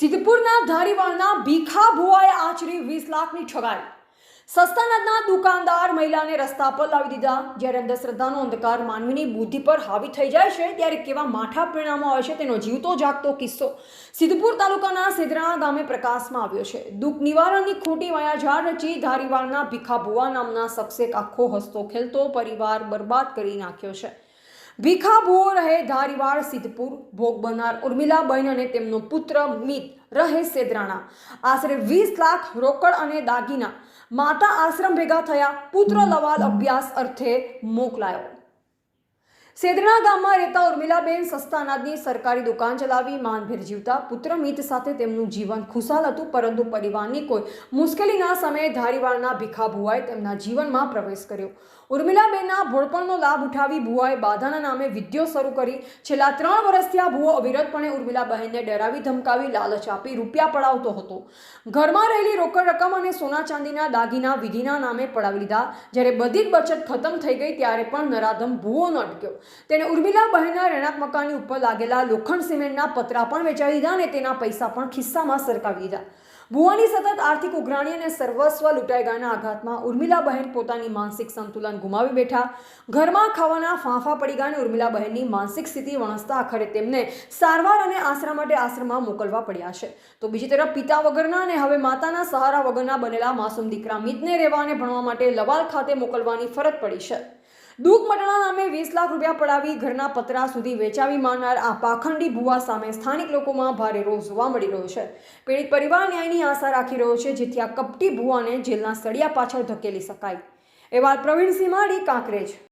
સિદ્ધપુરના ધારીવાળના ભીખા ભુવાએ આચરી 20 લાખની ઠગાઈ. સસ્તા અનાજના દુકાનદાર મહિલાને રસ્તા પર લાવી દીધા. જ્યારે અંધશ્રદ્ધાનો અંધકાર માનવીની બુદ્ધિ પર હાવી થઈ જાય છે ત્યારે કેવા માઠા પરિણામો આવે છે તેનો જીવતો જાગતો કિસ્સો સિદ્ધપુર તાલુકાના સેદરાણા ગામે પ્રકાશમાં આવ્યો છે. દુઃખ નિવારણની ખોટી માયાજાળ રચી ધારીવાળના ભીખા ભુવા નામના શખ્સે આખો હસતો ખેલતો પરિવાર બરબાદ કરી નાખ્યો છે. ભીખા ભુવો રહે ધારીવાળ સિદ્ધપુર. ભોગ બનનાર ઉર્મિલાબહેન અને તેમનો પુત્ર મિત રહે સેદરાણા. આશરે 20 લાખ રોકડ અને દાગીના. માતા આશ્રમ ભેગા થયા. પુત્ર લવાલ અભ્યાસ અર્થે મોકલાયો. સેદરાણા ગામમાં રહેતા ઉર્મિલાબેન સસ્તા અનાજની સરકારી દુકાન ચલાવી માનભેર જીવતા. પુત્ર મિત સાથે તેમનું જીવન ખુશાલ હતું, પરંતુ પરિવારની કોઈ મુશ્કેલીના સમયે ધારીવાળના ભીખા ભુવાએ તેમના જીવનમાં પ્રવેશ કર્યો. ઉર્મિલાબેનના ભોળપણનો લાભ ઉઠાવી ભુવાએ બાધાના નામે વિધિઓ શરૂ કરી. છેલ્લા 3 વર્ષથી આ ભુવો અવિરતપણે ઉર્મિલાબહેનને ડરાવી ધમકાવી લાલચ આપી રૂપિયા પડાવતો હતો. ઘરમાં રહેલી રોકડ રકમ અને સોના ચાંદીના દાગીના વિધિના નામે પડાવી લીધા. જ્યારે બધી જ બચત ખતમ થઈ ગઈ ત્યારે પણ નરાધમ ભુવો ન અટક્યો. તેણે ઉર્મિલાબહેનના રહેણાંક મકાનની ઉપર લાગેલા લોખંડ સિમેન્ટના પતરા પણ વેચાવી દીધા અને તેના પૈસા પણ ખિસ્સામાં સરકાવી દીધા. ભુવાની સતત આર્થિક ઉઘરાણી અને સર્વસ્વ લૂંટાઈ ગયાના આઘાતમાં ઉર્મિલાબહેન પોતાની માનસિક સંતુલન ગુમાવી બેઠા. ઘરમાં ખાવાના ફાંફા પડી ગયા અને ઉર્મિલાબહેનની માનસિક સ્થિતિ વણસતા આખરે તેમને સારવાર અને આશરા માટે આશ્રમમાં મોકલવા પડ્યા છે. તો બીજી તરફ પિતા વગરના અને હવે માતાના સહારા વગરના બનેલા માસૂમ દીકરા મિતને રહેવા અને ભણવા માટે લવાલ ખાતે મોકલવાની ફરજ પડી છે. દુઃખ મટણા નામે 20 લાખ રૂપિયા પડાવી ઘરના પતરા સુધી વેચાવી મારનાર આ પાખંડી ભુવા સામે સ્થાનિક લોકોમાં ભારે રોષ જોવા મળી રહ્યો છે. પીડિત પરિવાર ન્યાયની આશા રાખી રહ્યો છે, જેથી આ કપટી ભુવાને જેલના સળિયા પાછળ ધકેલી શકાય. એવા પ્રવીણસિંહ માળી, કાંકરેજ.